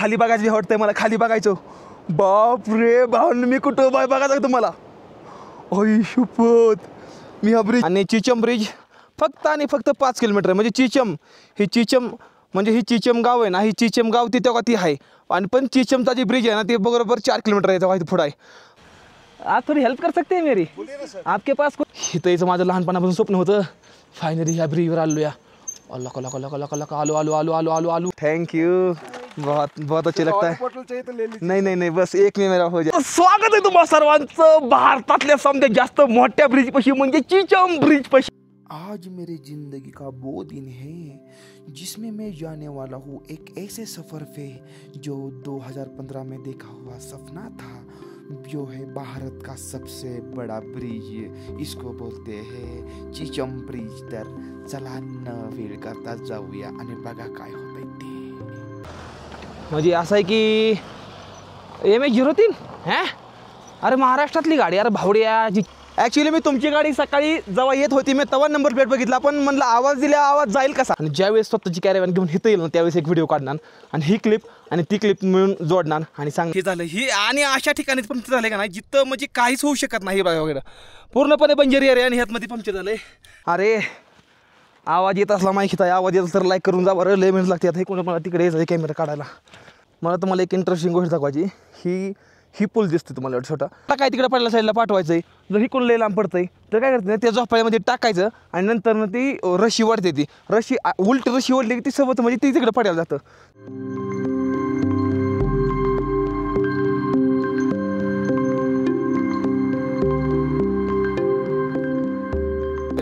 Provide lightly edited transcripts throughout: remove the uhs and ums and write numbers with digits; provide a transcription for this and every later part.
खाली बघायचं आवडतंय, मला खाली बघायचं. बाप रे भावंड, मी कुठं बाय बघायचं तुम्हाला. अय शपथ, मी हा ब्रिज आणि चिचम ब्रिज फक्त आणि फक्त 5 किलोमीटर आहे. म्हणजे चिचम म्हणजे ही चिचम गाव आहे ना, ही चिचम गाव तिथं का ती आहे. आणि पण चिचमचा जी ब्रिज आहे ना ते बरोबर 4 किलोमीटर आहे तेव्हा पुढं आहे. आप थोडी हेल्प कर सकते हैं मेरी? आपके पास इथं यायचं माझं लहानपणापासून स्वप्न होतं. फायनली ह्या ब्रिजवर आलो या. अल्लाह कला कला कला कला आलो आलो आलो आलो आलो आलो. थैंक यू, बहुत बहुत अच्छा लगता है. नाही बस एक में मेरा हो जाए. स्वागत आहे तुम्हा सर्वांचं भारतातल्या समजा जास्त मोठ्या ब्रिज पाशी म्हणजे चिचम ब्रिज पाशी. आज मेरी जिंदगी का वो दिन है जिसमें मैं जाने वाला हूँ एक ऐसे सफ़र पे जो 2015 में देखा हुआ सपना था, जो है भारत का सबसे बड़ा ब्रिज. इसको बोलते हैं चिचम ब्रिज. तर चला न वेळ करता जाऊया आणि बघा काय होतंय ते. म्हणजे असं आहे की MH03 है. अरे महाराष्ट्रातली गाडी, अरे भावड्या. ॲक्च्युली मी तुमची गाडी सकाळी जेव्हा येत होती मी तेव्हा नंबर प्लेट बघितला, पण म्हणलं आवाज दिला आवाज जाईल कसा. आणि ज्यावेळेस स्वतःची कॅरेव्हॅन घेऊन इथं येईल ना त्यावेळेस एक व्हिडिओ काढणार आणि ही क्लिप आणि ती क्लिप मिळून जोडणार आणि सांग हे झालं ही. आणि अशा ठिकाणी पंक्चर झाले का नाही जिथं म्हणजे काहीच होऊ शकत नाही बघा वगैरे, पूर्णपणे बंजरी आहे आणि ह्यातमध्ये पंक्चर झाले. अरे आवाज येत असला माहिती आहे, आवाज येत तर लाईक करून जा बरं. लय मिनिट लागते आता हे कोणी मला तिकडे यायचं कॅमेरा काढायला. मला तुम्हाला एक इंटरेस्टिंग गोष्ट दाखवायची. ही पूल दिसते तुम्हाला छोटा, काय तिकडे पडल्या साईडला पाठवायचं आहे. जर ही कोण लय लांब पडतंय तर काय करते त्या झोपाळ्यामध्ये टाकायचं आणि नंतर ती रशी वाढते. ती रशी उलट रशी ओढली की ती सोबत म्हणजे ती तिकडे पडायला जातं.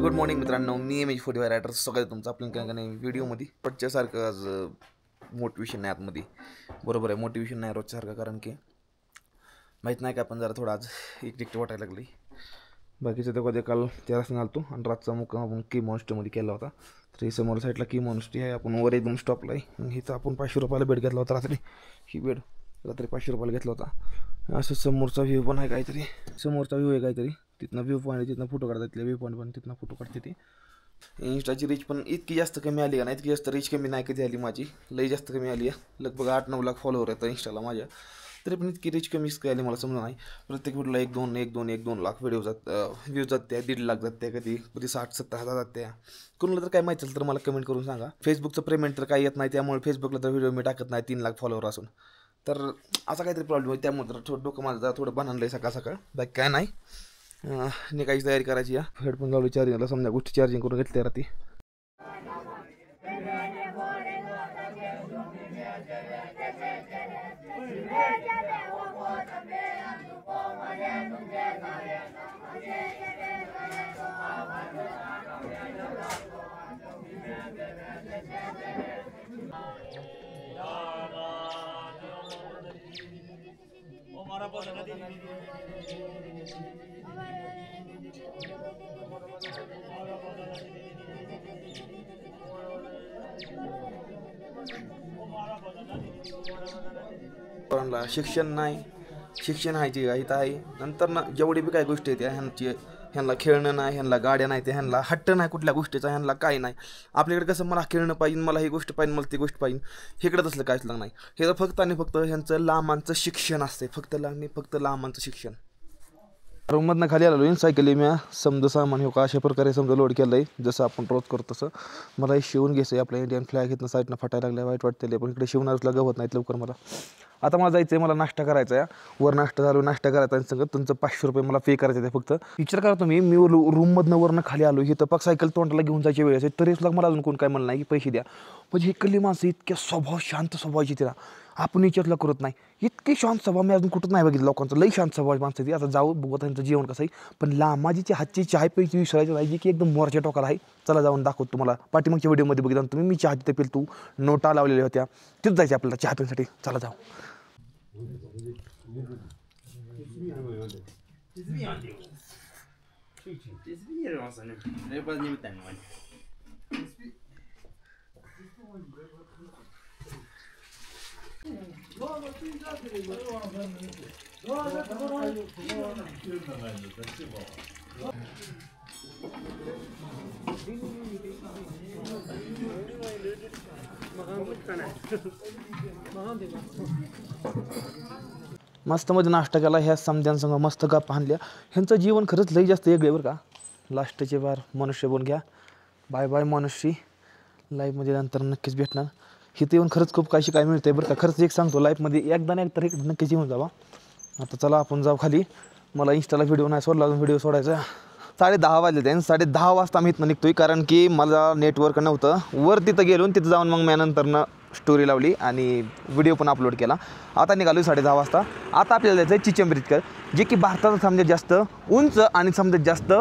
गुड मॉर्निंग मित्रांनो, मी MH45 रायडर. सगळं तुमचं आपल्या काय नाही व्हिडिओमध्ये रोजच्यासारखं आज मोटिवेशन नाही आतमध्ये. बरोबर आहे, मोटिवेशन नाही रोजच्यासारखं, कारण की माहीत नाही का आपण जरा थोडं आज एकटे वाटायला लागली. बाकीचं तर कधी काल त्या रस्त्याने आलतो आणि रातचा मुक्काम आपण की मॉन्स्टरमध्ये केला होता. तर ही समोर साईडला की मॉन्स्ट्री आहे. आपण वर एकदम स्टॉपला आहे. हिचं आपण 500 रुपयाला बेड घेतला होता रात्री. ही बेड रात्री 500 रुपयाला घेतला होता. असं समोरचा व्ह्यू पण आहे काहीतरी, समोरचा व्ह्यू आहे काहीतरी. तिथनं व्ह्यू पॉईंट, तिथनं फोटो काढतात. तिथल्या व्ह्यू पॉईंट पण तिथनं फोटो काढते. ती इंस्टाची रीच पण इतकी जास्त कमी आली का नाही, इतकी जास्त रीच कमी नाही कधी आली माझी. लई जास्त कमी आली आहे. लगभग 8-9 लाख फॉलोवर आहेत इंस्टाला माझ्या. तरी पण इतकी रीच कमी काय आली मला समजा नाही. प्रत्येक व्हिडिओला 1-2 लाख व्हिडिओ व्ह्यूज जाते, 1.5 लाख जाते, कधी 60-70 हजार जाते. कोणाला तर काय माहिती असेल तर मला कमेंट करून सांगा. फेसबुकचं पेमेंट तर काही येत नाही, त्यामुळे फेसबुकला तर व्हिडिओ मी टाकत नाही 3 लाख फॉलोवर असून. तर असा काहीतरी प्रॉब्लेम आहे, त्यामुळे तर थोडं डोकं माझं जरा थोडं बनवलं आहे सकाळ बाकी काय नाही. निघायची तयारी करायची. या हेडफोन लावली चार्जिंगला, समजा गोष्टी चार्जिंग करून घेतली राहते. शिक्षण नाही, शिक्षण आहे जी इथं आहे. नंतर ना जेवढी बी काही गोष्टी आहेत ह्यांना खेळणं नाही, ह्यांना गाड्या नाही, ते ह्यांना हट्ट नाही कुठल्या गोष्टीचा, ह्यांना काही नाही. आपल्याकडे कसं मला खेळणं पाहिजे, मला ही गोष्ट पाहिजे, मला ती गोष्ट पाहिजे. इकडं तसलं काहीच नाही. हे तर फक्त आणि फक्त ह्यांचं लांबांचं शिक्षण असते, फक्त लांबांचं शिक्षण. रूममधनं खाली आलो सायकली मी समजा सामान हो का अशा प्रकारे समजा लोड केलं आहे, जसं आपण रोज करतो तसं. मला हे शिवून घ्यायचं आहे. आपल्या इंडियन फ्लॅग इथनं साईडनं फाटायला लागल्या, वाईट वाटते, पण इकडे शिवणारच गवत नाहीत लवकर मला. आता मला जायचं आहे, मला नाश्ता करायचा आहे. वर नाश्ता झालो, नाश्ता करायचा आहे सगळं. तुमचं 500 रुपये मला पे करायचं आहे फक्त. विचार करा तुम्ही, मी रूममधनं वरनं खाली आलो, ही तर पक सायकल तोंडाला घेऊन जायची वेळ असेल तरी सुद्धा मला अजून कोण काय म्हणलं नाही की पैसे द्या. म्हणजे इकडली माणसं इतक्या स्वभाव शांत स्वभावाची तिला आपण विचारला करत नाही. इतकी शांत स्वभाव मी अजून कुठंच नाही बघितलं लोकांचं. लई शांत स्वभाव माणसं ती. आता जाऊ बघू त्यांचं जेवण कसं आहे. पण लामाजीची हातची चहा प्यायची विसरायची पाहिजे की एकदम मोरच्या टोकाला आहे. चला जाऊन दाखवतो तुम्हाला. पाठीमागच्या व्हिडिओमध्ये बघितलं तुम्ही, मी चहा तिथे पिलतो, नोटा लावलेल्या होत्या, तिथं जायचं आपल्याला चहा पिण्यासाठी. चला जाऊ. मस्त मध्ये नाश्ता केला ह्या समद्यांसंग मस्त गप्पा आणल्या. ह्यांचं जीवन खरंच लई जास्त वेगळे बरं का. लास्टचे बार मनुष्य बोन घ्या. बाय बाय मनुष्य. लाईफमध्ये नंतर नक्कीच भेटणार. इथे येऊन खरंच खूप काही शिकायला मिळते बरं का. खरंच एक सांगतो लाईफमध्ये एकदा नाही तर एक नक्कीच येऊन जावा. आता चला आपण जाऊ खाली. मला इंस्टाला व्हिडिओ नाही सोडला अजून व्हिडिओ सोडायचा. 10:30 वाजले ते 10:30 वाजता आम्ही इथनं निघतोय कारण की मला नेटवर्क नव्हतं. वर तिथं गेलो तिथं जाऊन मग मी नंतरनं स्टोरी लावली आणि व्हिडिओ पण अपलोड केला. आता निघालो 10:30 वाजता. आता आपल्याला जायचं आहे चिचम ब्रिजकर जे की भारताचं समजा जास्त उंच आणि समजा जास्त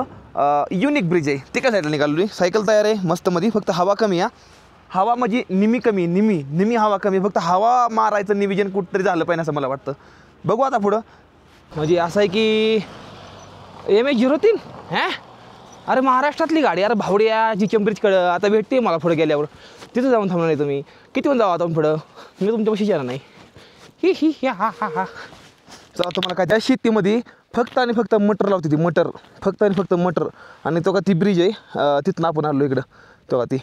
युनिक ब्रिज आहे. ते काय साईडला निघालो. सायकल तयार आहे मस्तमध्ये. फक्त हवा कमी आहे. हवा म्हणजे निमी कमी निमी हवा कमी. फक्त हवा मारायचं नियोजन कुठंतरी झालं पाहिजे असं मला वाटतं. बघू आता पुढं. म्हणजे असं आहे की MH03 हां अरे महाराष्ट्रातली गाडी अरे भावड्या चिचम ब्रिजकडं आता भेटते मला पुढं गेल्यावर. तिथं जाऊन थांबणार नाही तुम्ही. किती पण जाऊ आता पुढं. मी तुमच्यापाशी येणार नाही. ही हा चला तुम्हाला काय त्या शेतीमध्ये फक्त आणि फक्त मटर लावते ती मटर. फक्त आणि फक्त मटर. आणि तो का ती ब्रिज आहे तिथनं आपण आलो इकडं. तो का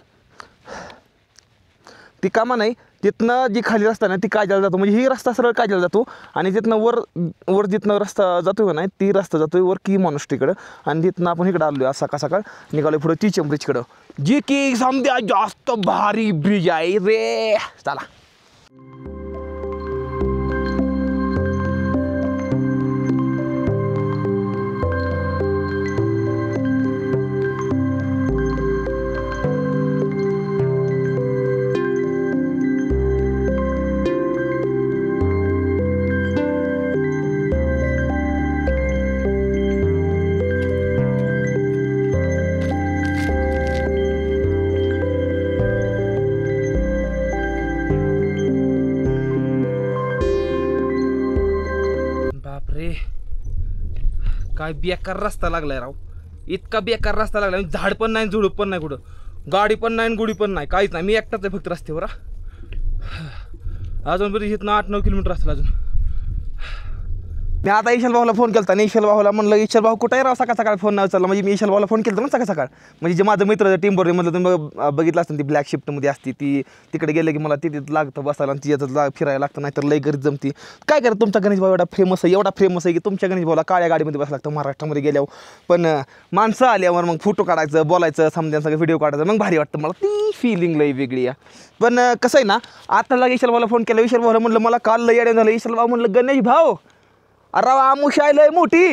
ती कामा नाही. तिथनं जी खाली रस्ता नाही ती काजळला जातो. म्हणजे ही रस्ता सरळ काजळला जातो आणि तिथनं वर जिथनं रस्ता जातो का नाही ती रस्ता जातो वर की मॉन्स्ट्रीकडं. आणि तिथनं आपण इकडं आलो आज सकाळ निघालो पुढं चिचम ब्रिजकडं जी की समजा जास्त भारी ब्रिज आहे रे. चला काय बेकार रस्ता लागलाय राव. इतका बेकार रस्ता लागला. झाड पण नाही झुडूप पण नाही कुठं. गाडी पण नाही गुडी पण नाही काहीच नाही. मी एकटाच आहे फक्त रस्त्यावर. अजून बरी इथनं 8-9 किलोमीटर असतील अजून. मी आता ईशल भाऊला फोन केला आणि ईशल भाऊला म्हणलं ईशल भाऊ कुठे राव सकाळ फोन नाही उचलला. म्हणजे मी ईशल भाऊला फोन केला ना सकाळ म्हणजे जे माझं मित्र टीमबरोबर म्हणलं तुम्ही बघितलं असतं ती ब्लॅक शिफ्टमध्ये असती ती. तिकडे गेलं की मला तिथे लागतं बसायला आणि तिथं फिरायला लागतं. नाही तर लई गरीब जमती. काय करत तुमचा गणेश भाऊ एवढा फेमस आहे की तुमच्या गणेश भाऊला काळ्या गाडीमध्ये बसायला लागतं महाराष्ट्रामध्ये गेल्यावर. पण माणसं आल्यावर मग फोटो काढायचं बोलायचं समजायचं व्हिडिओ काढायचं मग भारी वाटतं. मला ती फिलिंग लई वेगळी आहे. पण कसं आहे ना आता लगे ईशल भाऊला फोन केला. ईशल भाऊला म्हणलं मला काल लई अडवून झालं. ईशल भाऊ म्हणलं गणेश भाऊ अरे आमुष आहे मोठी.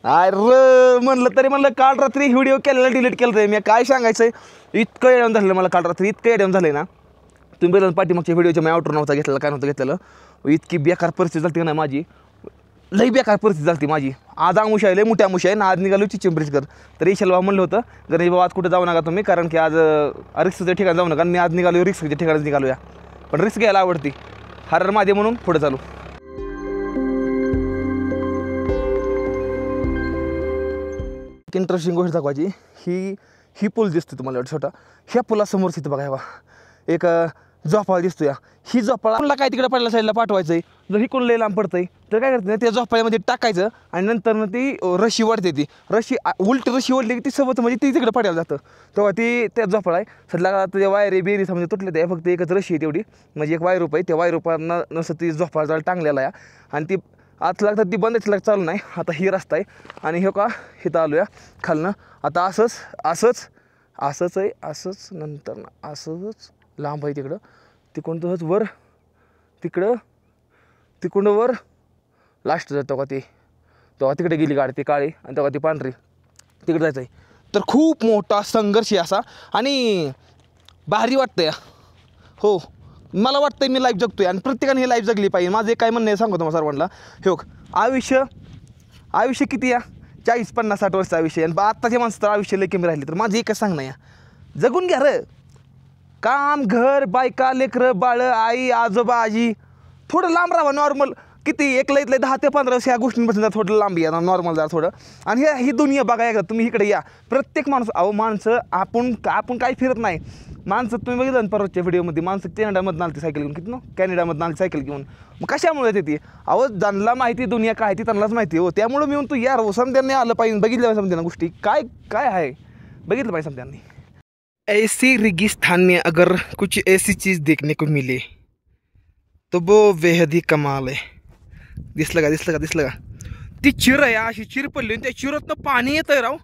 अरे म्हणलं तरी म्हणलं काल रात्री व्हिडिओ केलेला डिलीट केलं तर मी काय सांगायचं इतकं येऊन झालं मला काल रात्री इतकं येऊन झालं ना. तुम्ही पहिल्यांदा पाठीमागच्या व्हिडिओच्या मी आउटर नव्हता घेतलेला काय नव्हतं घेतलेलं. इतकी बेकार परिस्थिती झाली ना माझी. लई बेकार परिस्थिती झाली माझी. आज आमुष आहे लई मोठी आमुष आहे ना. आज निघालो चिचम ब्रिजकर. तर ईशल भाऊ म्हणलं होतं गणेश भाऊ आज कुठं जाऊ नका तुम्ही कारण की आज रिक्सच्या ठिकाणी जाऊ नका. मी आज निघालो रिक्सच्या ठिकाणी निघालो या. पण रिक्स घ्यायला आवडती हरर माझे म्हणून पुढे चालू. इंटरेस्टिंग गोष्ट दाखवायची ही पूल दिसतो तुम्हाला छोटा. ह्या पुलासमोर तिथं बघा एक झोपाळा दिसतो या. ही झोपाळा काय तिकडे पडल्या साईडला पाठवायचं आहे. जर ही कोण लई लांब पडतंय तर काय करते त्या झोपाळ्यामध्ये टाकायचं आणि नंतर ती रशी वाढते. ती रशी उलटी रशी ओढली की ती सोबत म्हणजे ती तिकडे पडायला जातं. तेव्हा ती त्या झोपाळा आहे सध्या त्या वायरी बेरी समजा तुटले त्या फक्त एकच रशी आहे तेवढी म्हणजे एक वायरूप आहे. त्या वायरूपांना नसतं ती झोपाळा जायला टांगलेला आहे आणि ती आत लागतात ती बंदच चालू नाही. आता ही रस्ता आहे आणि हे का इथं आलो या खालनं. आता असंच आहे असंच नंतर ना असंच लांब आहे तिकडं तिकडून तसंच वर तिकडं वर लास्ट जातो का ते तेव्हा तिकडे गेली गाडी ती काळी आणि तेव्हा ती पांढरी तिकडे जायचं आहे. तर खूप मोठा संघर्ष आहे असा आणि भारी वाटतं या. हो मला वाटतंय मी लाईफ जगतोय आणि प्रत्येकाने हे लाईफ जगली पाहिजे. माझं काय म्हणणं आहे सांगतो मला सर्वांना. हो आयुष्य किती या 40-50-60 वर्षाचं आयुष्य आणि आत्ताच्या माणसं तर आयुष्य लई कमी राहिली. तर माझं एकच सांगणं या जगून घ्या र. काम घर बायका लेकरं बाळं आई आजोबा आजी थोडं लांब राहा नॉर्मल. किती एक लईत 10 ते 15 वर्ष ह्या गोष्टींपासून थोडं लांब या नॉर्मल जा थोडं. आणि ही दुनिया बघा एकदा तुम्ही इकडे या. प्रत्येक माणसं आपण काही फिरत नाही. माणसं तुम्ही बघितलं ना परवाच्या व्हिडिओमध्ये माणसं कॅनडामधून आली सायकल घेऊन किती कॅनडामधून आली सायकल घेऊन. मग कशामुळे येते ती ज्यांना माहिती दुनिया काय ती त्यांनाच माहिती हो. त्यामुळे मी म्हणतो यार समध्यांनी आलं पाहिजे बघितलं पाहिजे समध्यांना गोष्टी काय आहे बघितलं पाहिजे समध्यांनी. ऐसी रेगिस्तान में अगर कुछ ऐसी चीज़ देखने को मिले तो वो बेहद ही कमाल आहे. दिसलं का ती चिर आहे अशी चिर पडली त्या चिरतनं पाणी येतंय राव.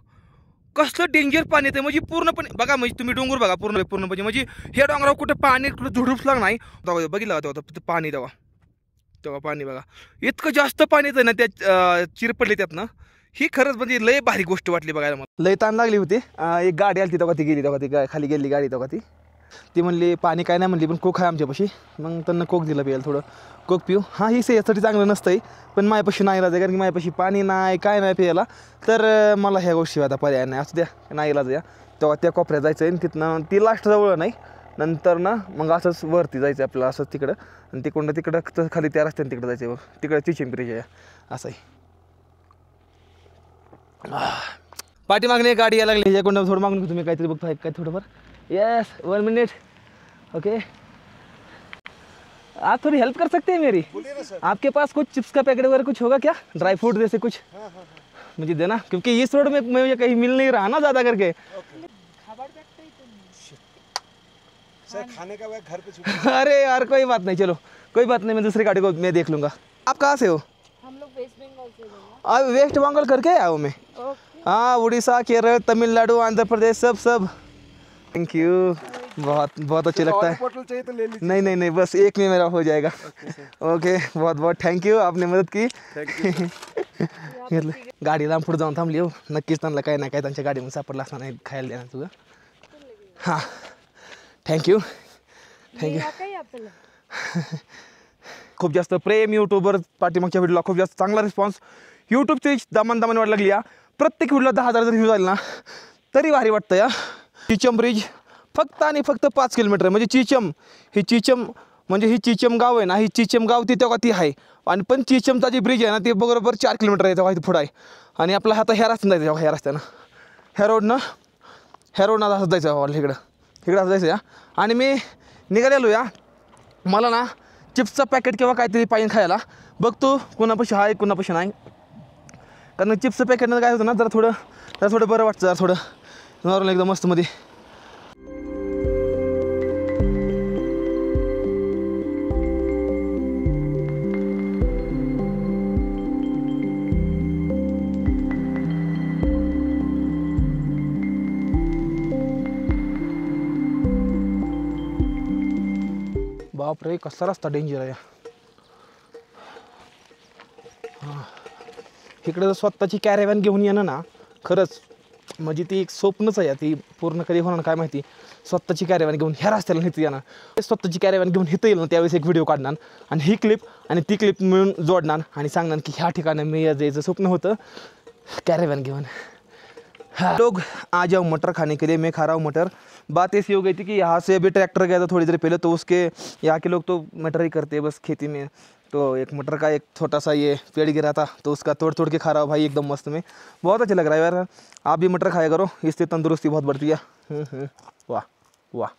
कसलं डेंजर पाणी येतं म्हणजे पूर्णपणे बघा म्हणजे तुम्ही डोंगर बघा पूर्णपणे म्हणजे हे डोंगरावर कुठे पाणी कुठं झुडूपलं नाही. बघितलं तेव्हा पाणी तेव्हा पाणी बघा इतकं जास्त पाणी येतं ना त्या चिर पडली त्यातनं. ही खरंच म्हणजे लय भारी गोष्ट वाटली बघायला मला. लय ताण लागली होती. एक गाडी आली तेव्हा ती गेली तेव्हा ती खाली गेली गाडी तेव्हा ती म्हणली पाणी काय नाही म्हणली पण कोक आहे आमच्यापाशी. मग त्यांना कोक दिलं प्यायला थोडं कोक पिऊ. हां ही सेहतसाठी चांगलं नसतंय पण माझ्यापाशी नाही इलाज आहे कारण की माझ्यापाशी पाणी नाही काय नाही प्यायला. तर मला ह्या गोष्टी आता पर्याय नाही असू द्या नाही इलाज या. तेव्हा त्या कोपऱ्यात जायचं आहे तिथनं ती लास्ट जवळ नाही नंतर ना मग असंच वरती जायचं आपल्याला असंच तिकडं आणि तिकडं खाली त्या रस्त्याने तिकडं जायचं तिकडं चिचिंपरीच्या आहे असं आहे. पाठीमागणे गाडी यायला लागली ह्याच्याकडून थोडं मागून तुम्ही काहीतरी बघता काय थोडंफार. Yes 1 minute okay. आप थोड़ी हेल्प कर सकते हैं मेरी. आपके पास कुछ चिप्स का पैकेट वगैरह कुछ होगा क्या ड्राई फ्रूट जैसे कुछ मुझे देना क्योंकि इस रोड में मुझे कहीं मिल नहीं रहा ना ज़्यादा करके. सर खाने का बैग घर पे अरे यार कोई बात नहीं चलो कोई बात नहीं मैं दूसरी गाड़ी को मैं देख लूँगा. आप कहाँ से हो. हम लोग वेस्ट बंगाल से हैं. वेस्ट बंगाल करके आया हूँ मैं. हाँ उड़ीसा केरल तमिलनाडु आंध्र प्रदेश सब. थैंक यू बहुत अच्छा लगता है. बोतल चाहिए तो ले लीजिए. नहीं बस एक में मेरा हो जाएगा. ओके बहुत थँक यू आपने मदत की. गाडी लांब पुढे जाऊन थांबली हो नक्कीच त्यांना काय ना काय त्यांच्या गाडीमध्ये सापडला असता नाही खायला देणार तुझं. हां थँक्यू. खूप जास्त प्रेम यूट्यूबवर पाठीमागच्या व्हिडिओला खूप जास्त चांगला रिस्पॉन्स. यूट्यूबची दामान वाढ लागली या. प्रत्येक व्हिडिओला 10,000 जर व्ह्यूज आले ना तरी भारी वाटतं या. चिचम ब्रिज फक्त आणि फक्त 5 किलोमीटर म्हणजे चिचम म्हणजे ही चिचम गाव आहे ना ही चिचम गाव ती तेव्हा ती आहे आणि पण चिचमचा जी ब्रिज आहे ना ते बरोबर 4 किलोमीटर आहे तेव्हा इथे पुढं आहे. आणि आपला आता ह्या रस्त्यानं जायचं तेव्हा ह्या रस्त्यानं ह्या रोडनं असं जायचं बाबा इकडं असं जायचं या. आणि मी निघालेलो या मला ना चिप्सचं पॅकेट किंवा काहीतरी पाहिजे खायला. बघतो कोणापाशी आहे कोणापाशी नाही कारण चिप्सचं पॅकेटनं काय होतं ना जरा थोडं बरं वाटतं जरा थोडं नॉर्मल एकदम मस्तमध्ये. बापरे कसा रस्ता डेंजर आहे. हां इकडे जर स्वतःची कॅरेव्हॅन घेऊन येणं ना खरंच म्हणजे ती एक स्वप्नच आहे. ती पूर्ण कधी होणार काय माहिती. स्वतःची कॅरेव्हॅन घेऊन ह्या रस्त्याला इथं येणार स्वतःची कॅरेव्हॅन घेऊन इथं येईल ना त्यावेळेस एक व्हिडिओ काढणार आणि ही क्लिप आणि ती क्लिप मिळून जोडणार आणि सांगणार की ह्या ठिकाणी मी जायचं स्वप्न होतं कॅरेव्हॅन घेऊन. लोग आ जाओ मटर खाने के लिए मैं खा रहा हूँ मटर. बात ऐसी हो गई थी कि यहाँ से अभी ट्रैक्टर गया था थोड़ी देर पहले तो उसके यहाँ के लोग तो मटर ही करते हैं बस खेती में. तो एक मटर का एक छोटा सा ये पेड़ गिरा था तो उसका तोड़ के खा रहा हूँ भाई एकदम मस्त में. बहुत अच्छा लग रहा है यार. आप भी मटर खाया करो इससे तंदुरुस्ती बहुत बढ़ती है. वाह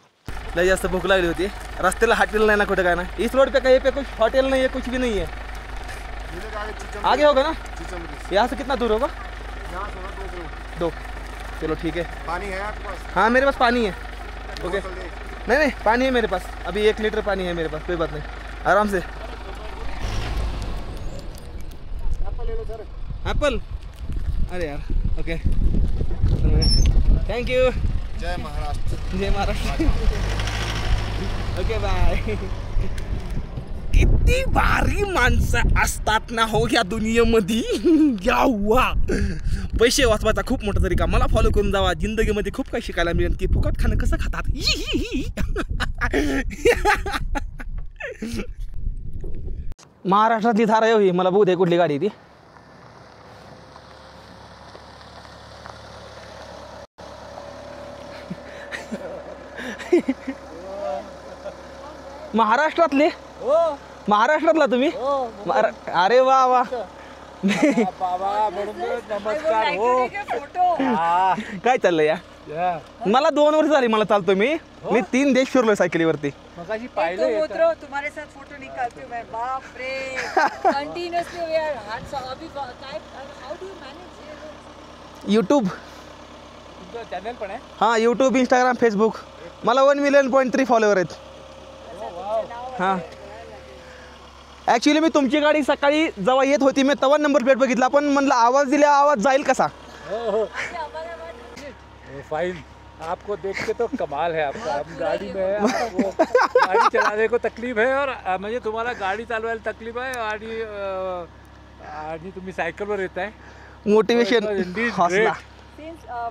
लय जास्त भूक लागली होती. रास्ते हॉटेल नहीं ना कुछ काय ना इस रोड पे कहीं पे कुछ होटल नहीं है कुछ भी नहीं है. आगे होगा ना यहाँ से कितना दूर होगा. 2 चलो ठीक है. पानी है आपके पास. हाँ मेरे पास पानी है. ओके नहीं पानी है मेरे पास अभी 1 लीटर पानी है मेरे पास कोई बात नहीं आराम से. एप्पल अरे यार ओके थैंक यू. जय महाराष्ट्र. Okay bye. किती भारी माणसं असतात ना हो या दुनियेमध्ये. यावा पैसे वाचवायचा खूप मोठा तरीका. मला फॉलो करून जावा. जिंदगीमध्ये खूप काही शिकायला मिळेल की फुकट खाणं कसं खातात. महाराष्ट्रातली थार आहे होई. मला बघू दे कुठली गाडी ती. महाराष्ट्रातले महाराष्ट्रातला तुम्ही. अरे वा वा नमस्कार हो. काय चाललंय या. मला 2 वर्ष झाली मला चालतो मी 3 देश फिरलोय सायकलीवरती. तुम्हारे साथ फोटो निकालती हूँ मैं. बाप रे कंटिन्यूअसली वी आर अभी how do you manage YouTube channel पण आहे. हां यूट्यूब इंस्टाग्राम फेसबुक मला 1.3 मिलियन फॉलोअर आहेत. हां ॲक्च्युली मी तुमची गाडी सकाळी जेव्हा येत होती मी तेव्हा नंबर प्लेट बघितला, पण म्हणलं आवाज दिला आवाज जाईल कसा. फाइन, आपको देख के तो कमाल है आपका. हम गाड़ी में हैं, आपको गाड़ी चलाने को तकलीफ है और म्हणजे तुम्हाला गाडी चालवायला तकलीफ आहे आणि तुम्ही सायकलवर येत आहे. मोटिवेशन हौसला.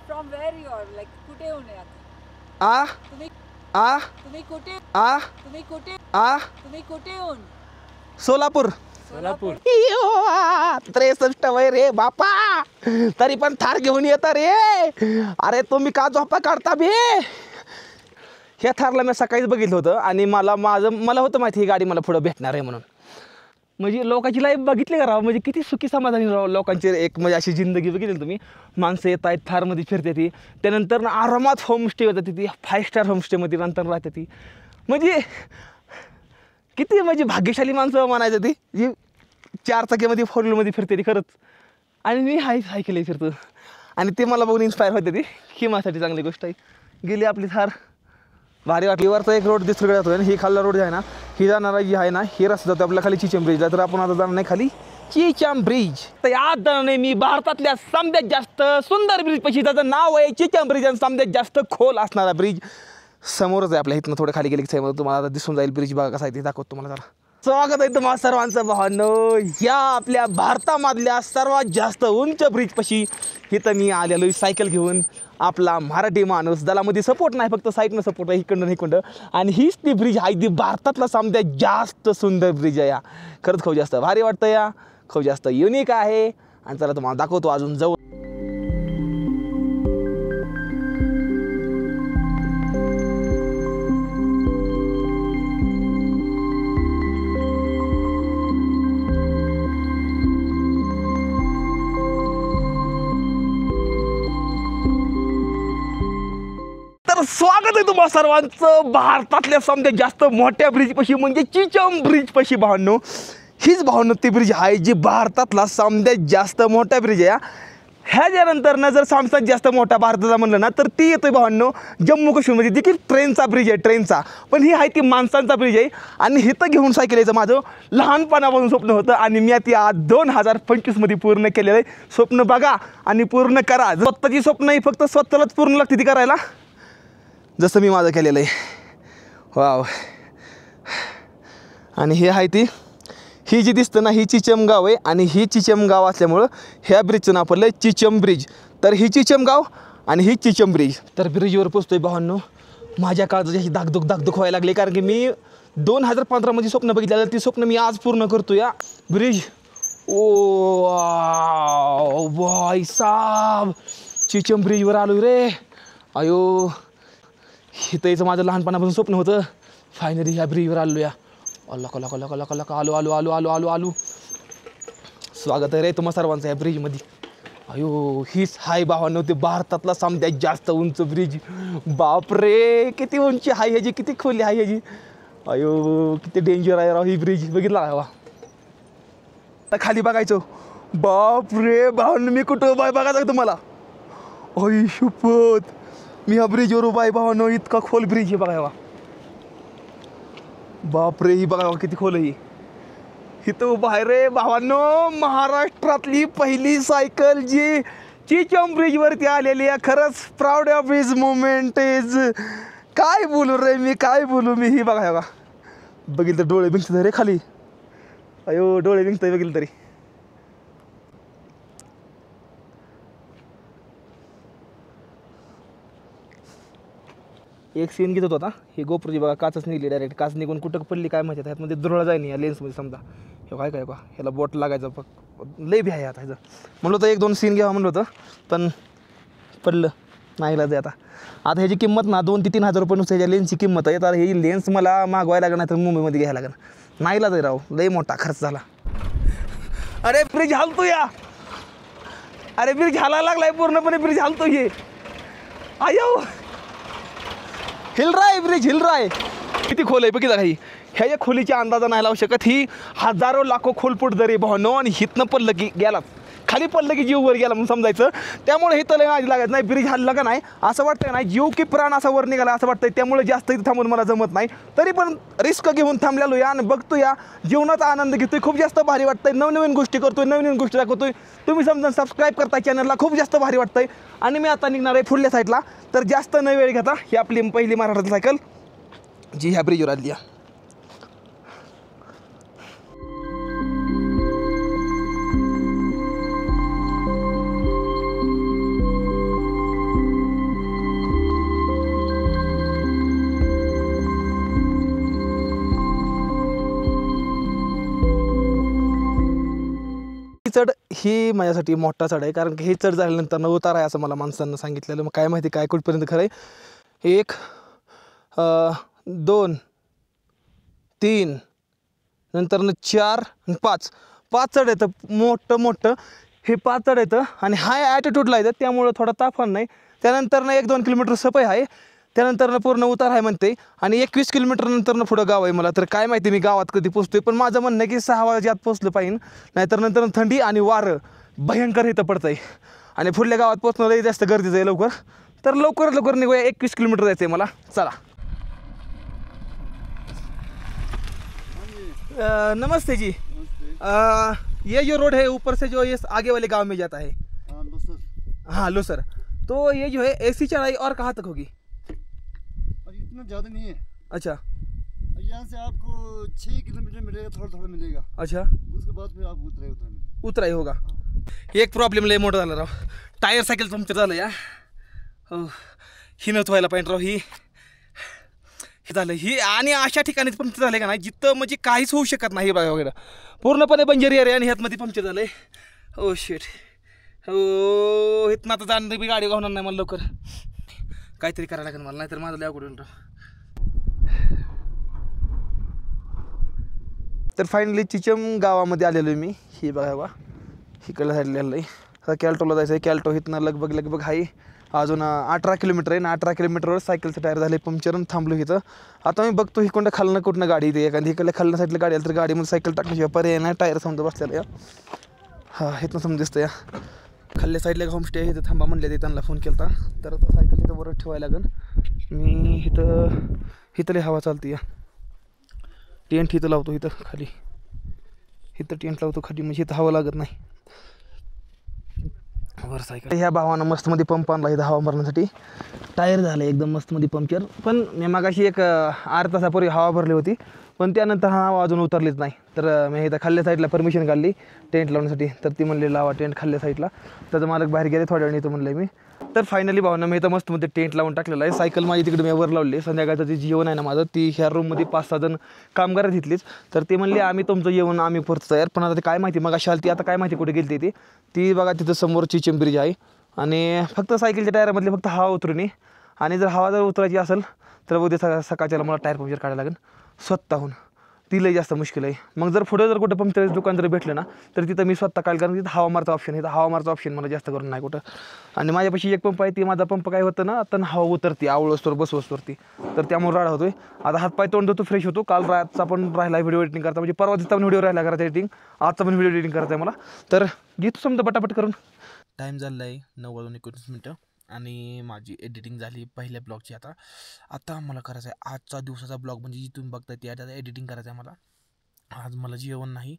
From where you are, like कुठे होऊन येत आ तुम्ही आ तुम्ही कुठे आ तुम्ही कुठे आ तुम्ही कुठे होऊन? सोलापूर. सोलापूर. 63 वय रे बापा, तरी पण थार घेऊन येता रे. अरे तुम्ही का झोपा काढता बे. ह्या थारला मी सकाळीच बघितलं होतं आणि मला होतं माहिती ही गाडी मला पुढं भेटणार आहे म्हणून. म्हणजे लोकांची लाईफ बघितली का राव, म्हणजे किती सुखी समाधानी राव लोकांची एक म्हणजे अशी जिंदगी बघितली तुम्ही. माणसं येत आहेत थारमध्ये फिरते ती, त्यानंतर आरामात होमस्टे होतात ती 5 स्टार होमस्टेमध्ये नंतर राहते ती. म्हणजे किती म्हणजे भाग्यशाली माणसं म्हणायचं ती जी 4 चाकीमध्ये 4 व्हीलरमध्ये फिरते ती खरंच. आणि मी सायकल फिरतो आणि ते मला बघून इन्स्पायर होते ती, ही माझ्यासाठी चांगली गोष्ट आहे. गेली आपली थार, भारी वाटली. वरचा एक रोड दुसरीकडे जातो आणि ही खाल्ला रोड जे आहे ना, ही जाणारा जी आहे ना, ही रस्ता जातो आपल्या खाली चिचम ब्रिजला. तर आपण आता जाणार नाही खाली चिचम ब्रिज. तर याद जाणार मी भारतातल्या सगळ्यात जास्त सुंदर ब्रिज पैकी त्याचं नाव आहे चिचम ब्रिज आणि सगळ्यात जास्त खोल असणारा ब्रिज समोरच आहे आपल्या इथनं. थोडं खाली गेले की तुम्हाला आता दिसून जाईल ब्रिज. बघा कसा आहे ते दाखवतो तुम्हाला जरा. स्वागत आहे तुम्हाला सर्वांचं भावांनो या आपल्या भारतामधल्या सर्वात जास्त उंच ब्रिजपाशी. इथं मी आलेलो आहे सायकल घेऊन. आपला मराठी माणूस, दलामध्ये सपोर्ट नाही फक्त साईडनं सपोर्ट आहे, इकडनं इकडं. आणि हीच ती ब्रिज आहे ती भारतातला सगळ्यात जास्त सुंदर ब्रिज आहे. या खरंच खूप जास्त भारी वाटतं, या खूप जास्त युनिक आहे. आणि चला तुम्हाला दाखवतो अजून जवळ. स्वागत आहे तुम्हाला सर्वांचं भारतातल्या सगळ्यात जास्त मोठ्या ब्रिजपाशी म्हणजे चिचम ब्रिजपाशी. भावांनो हीच भावांनो ती ब्रिज आहे जी भारतातला सगळ्यात जास्त मोठा ब्रिज आहे. ह्याच्यानंतर जर सगळ्यात जास्त मोठा भारताचा म्हणलं ना तर ती येतोय भावांनो जम्मू काश्मीरमध्ये, देखील ट्रेनचा ब्रिज आहे, ट्रेनचा. पण ही आहे ती माणसांचा ब्रिज आहे. आणि हिथं घेऊन सायकल यायचं माझं लहानपणापासून स्वप्न होतं आणि मी ती आज 2025मध्ये पूर्ण केलेलं आहे. स्वप्न बघा आणि पूर्ण करा. स्वतःची स्वप्न ही फक्त स्वतःलाच पूर्ण लागते ती करायला, जसं मी माझं केलेलं आहे. वाव. आणि हे आहे ती, ही जी दिसतं ना ही चिचम गाव आहे. आणि ही चिचम गाव असल्यामुळं ह्या ब्रिजचं नाव पडलं आहे चिचम ब्रिज. तर ही चिचम गाव आणि ही चिचम ब्रिज. तर ब्रिजवर पोचतोय भावांनो. माझ्या काळजाची अशी दागदुख व्हायला लागली, कारण की मी 2015मध्ये स्वप्न बघितलेलं, ती स्वप्न मी आज पूर्ण करतो. या ब्रिज ओ भाई साब, चिचम ब्रिजवर आलो रे. अयो इथं याचं माझं लहानपणापासून स्वप्न होतं. फायनली ह्या ब्रिजवर आलो. या अल्ला कला कला कला कला आलो आलो आलो आलो आलो आलो. स्वागत आहे रे तुम्हा सर्वांचं या ब्रिजमध्ये. अयो हीच हाय भावांनो ते भारतातला सगळ्यात जास्त उंच ब्रिज. बापरे किती उंची हाय ह्याची, किती खोली आहे ह्याची. अयो किती डेंजर आहे राव ही ब्रिज. बघितला का? आता खाली बघायचो. बापरे भावांनो मी कुठं उभा आहे बघायचं तुम्हाला. अय शपथ मी ह्या ब्रिजवर उभा आहे भावांनो. इतका खोल ब्रिज आहे बघा. बापरे ही बघा किती खोल आहे. इथं उभा आहे रे भावांनो महाराष्ट्रातली पहिली सायकल जी चिचम ब्रिजवरती आलेली आहे. खरंच proud of his moment is. काय बोलू रे मी, काय बोलू मी. ही बघा बघितलं तर डोळे बिंकतात रे खाली. अयो डोळे बिंकतात बघितलं तरी. एक सीन घेत होता. ही गोप्रोची बघा काचच निघली डायरेक्ट. काच निघून कुठं पडली काय माहिती. ह्यातमध्ये दुरळा जाय नाही या लेन्समध्ये समजा. हे काय बा ह्याला बोट लागायचं लय भी आहे आता ह्याचं. म्हणलं होतं 1-2 सीन घ्यावं म्हणलं होतं, पण पडलं नाही लागलं. आता ह्याची किंमत ना 2,000 ते 3,000 रुपये नुसतं ह्याच्या लेन्सची किंमत आहे. तर ही लेन्स मला मागवायला लागणार, तर मुंबईमध्ये घ्यायला लागणार. नाही लागत राव, लय मोठा खर्च झाला. अरे ब्रिज हालतो या. अरे ब्रिज हालायला लागलाय पूर्णपणे. ब्रिज हालतो हे. आयो हिलराय ब्रिज हिलराय. किती खोल आहे बघितलं काही. ह्या खोलीच्या अंदाजा नाही लावू शकत. ही हजारो लाखो खोल फूट दरी भावनो. आणि हितनं पडलं की गेलाच खाली पडलं की जीव वर गेला म्हणून समजायचं. त्यामुळे हे तले माझी लागत नाही. ब्रिज हल्ला का नाही असं वाटतंय नाही, जीव की प्राण असा वर निघाला असं वाटतंय. त्यामुळे जास्त इथं थांबून मला जमत नाही. तरी पण रिस्क घेऊन थांबलेलो या आणि बघतो या जीवनाचा आनंद घेतोय. खूप जास्त भारी वाटतंय. नवनवीन गोष्टी करतोय, नवनवीन गोष्टी दाखवतोय. तुम्ही समजा सबस्क्राईब करताय चॅनलला, खूप जास्त भारी वाटतंय. आणि मी आता निघणार आहे पुढल्या साईडला. तर जास्त न वेळ घेता ही आपली पहिली महाराष्ट्राची सायकल जी ह्या ब्रिजवर आली आहे. चढ ही माझ्यासाठी मोठा चढ आहे, कारण की हे चढ झाल्यानंतर उतार आहे असं मला माणसांना सांगितलेलं. मग काय माहिती काय कुठपर्यंत खरं आहे. 1 2 3 नंतर 4 आणि 5 चढ येतं मोठं हे 5 चढ येतं. आणि हाय ॲटिट्यूडला येतं त्यामुळं थोडा तापमान नाही. त्यानंतर 1-2 किलोमीटर सपय आहे. त्यानंतर पूर्ण उतार आहे म्हणते. आणि 21 किलोमीटर नंतर पुढं गाव आहे मला. तर काय माहिती मी गावात कधी पोचतोय, पण माझं म्हणणं आहे की 6 वाजता पोचलं पाहिजे. नाहीतर नंतर थंडी आणि वारं भयंकर इथं पडतं आहे. आणि पुढल्या गावात पोचणं लई जास्त गरजेचं आहे लवकर. तर लवकर निघूया. 21 किलोमीटर जायचं आहे मला. चला. नमस्ते जी. ये जो रोड है ऊपर से जो ये आगे वाले गांव में जाता है, हाँ लोसर, तो ये जो है ऐसी चढ़ाई और कहाँ तक होगी? इतना ज़्यादा नहीं है. अच्छा. यहाँ से आपको 6 किलोमीटर मिलेगा, थोड़ा मिलेगा. अच्छा. उसके बाद फिर आप उतराई होगा. एक प्रॉब्लेम लय मोठा झाला राव. टायर सायकल पंक्चर झालं या. ही नव्हतं व्हायला पाहिजे राव. ही झालं ही. आणि अशा ठिकाणी पंक्चर झाले का नाही जिथं म्हणजे काहीच होऊ शकत नाही बघा वगैरे. पूर्णपणे बंजरी आहे आणि ह्यातमध्ये पंक्चर झालं आहे. ओ शेट. हो इथनं आता जाणं बी गाडी होणार नाही मला लवकर. काहीतरी करायला लागेल मला, नाहीतर माझं लय अवघड होईल. तर फायनली चिचम गावामध्ये आलेलो मी. ही बघा इकडल्या साईडला आलेलं आहे. आता कॅल्टोला जायचं आहे. कॅल्टो इथनं लगभग आहे अजून 18 किलोमीटर आहे ना. 18 किलोमीटरवर सायकलचं टायर झाले पंक्चर आणि थांबलो इथं. आता मी बघतो इकडं खालनं कुठनं गाडी येते. एखादी इकडल्या खालनं साईडला गाडी आली तर गाडीमध्ये सायकल टाकण्याशिवाय पर्याय नाही. टायर समजा बसलेलं या. हां इथनं समजा दिसतं या. खाल्ल्या साईडला एक होमस्टे आहे, इथं थांबा म्हणले ते. त्यांना फोन केला तर आता सायकल इथं वर ठेवायला लागेल. मी इथं लई हवा चालते या. टेंट इथं लावतो इथं खाली. इथं टेंट लावतो खाली म्हणजे इथं हवा लागत नाही. वर सायकल ह्या भावानं मस्तमध्ये पंप आणला इथं हवा मारण्यासाठी. टायर झालं एकदम मस्तमध्ये पंक्चर. पण मी मागाशी एक अर्धा तासापूर्वी हवा भरली होती, पण त्यानंतर हा हवा अजून उतरलीच नाही. तर मी इथं खाल्ल्या साईडला परमिशन काढली टेंट लावण्यासाठी. तर ती म्हणली लावा टेंट खाल्ल्या साईडला. तर मालक बाहेर गेले थोड्या वेळाने. तो म्हणलं मी. तर फायनली भावना मी इथं मस्तमध्ये टेंट लावून टाकलेलं आहे. सायकल माझी तिकडे मी वर लावली. संध्याकाळचं जे जेवण आहे ना माझं, ती ह्या रूममध्ये 5-6 जण कामगार घेतलीच. तर ते म्हणले आम्ही तुमचं जेवण आम्ही पुरतो तयार. पण आता ते काय माहिती मग अशी आली ती. आता काय माहिती कुठे गेली ती बघा तिथं समोर चिचम ब्रिज आहे. आणि फक्त सायकलच्या टायरामधले फक्त हवा उतरून ये. आणि जर हवा उतरायची असेल तर उद्या सकाळच्याला मला टायर पंक्चर काढायला लागेल स्वतःहून. ती लई जास्त मुश्किल आहे. मग जर पुढे जर कुठं पंक्चर दुकान जर भेटलं ना तर तिथं मी स्वतः काढेल, कारण तिथं हवा मारचा ऑप्शन आहे. तर हवा मारचा ऑप्शन मला जास्त करून नाही कुठं. आणि माझ्यापाशी एक पंप आहे. ती माझा पंप काय होतं ना आता हवा उतरते आवळसवर बसवसवरती. तर त्यामुळे राडा होतोय. आता हातपाय तोंड देतो फ्रेश होतो. काल रातचा पण राहिला व्हिडिओ एडिटिंग करता, म्हणजे परवा दिवसा पण व्हिडिओ राहिला करायचा एडिटिंग. आजचा पण व्हिडिओ एडिटिंग करायचा आहे मला. तर घेतो समजा पटापट करून. टाईम झाला आहे 9:19 आणि माझी एडिटिंग झाली पहिल्या ब्लॉगची. आता मला करायचं आहे आजचा दिवसाचा ब्लॉग, म्हणजे जी तुम्ही बघताय ते आता एडिटिंग करायचं आहे मला. आज मला जेवण नाही.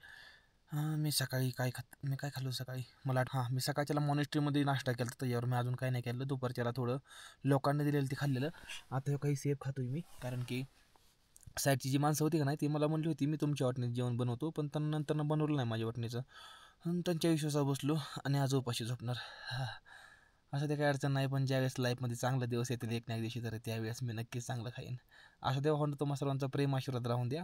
मी सकाळी काय खाल्लं सकाळी मला मी सकाळच्याला मॉनेस्ट्रीमध्ये नाश्ता केला. त्याच्यावर मी अजून काही नाही केलं. दुपारच्याला थोडं लोकांनी दिलेलं ते खाल्लेलं. आता काही सेफ खातो मी, कारण की साईडची जी माणसं होती का नाही ती मला म्हणली होती मी तुमच्या वाटणीचं जेवण बनवतो, पण नंतर बनवलं नाही माझ्या वाटणीचं. त्यांच्या विश्वासावर बसलो आणि आज उपाशी झोपणार. असं ते काही अडचण नाही, पण ज्यावेळेस लाईफमध्ये चांगले दिवस येतील एक ना एक दिवशी तर त्यावेळेस मी नक्कीच चांगलं खाईन. असं तेव्हा म्हणतो तुम्हाला सर्वांचा प्रेम आशीर्वाद राहून द्या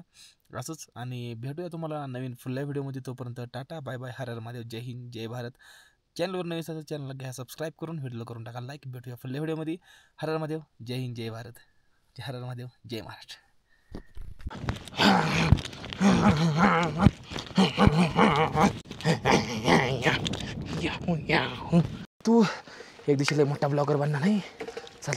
असंच. आणि भेटूया तुम्हाला नवीन फुल्ल्या व्हिडिओमध्ये. तोपर्यंत टाटा बाय बाय. हर हर महादेव. जय हिंद जय भारत. चॅनलवर नवीन असेल चॅनलला घ्या सबस्क्राईब करून, व्हिडिओ करून टाका लाईक. भेटूया फुल्ल्या व्हिडिओमध्ये. हर हर महादेव. जय हिंद जय भारत. हर हर महादेव. जय महाराष्ट्र. तू एक दिवशी लय मोठा ब्लॉगर बनणार नाही. चल.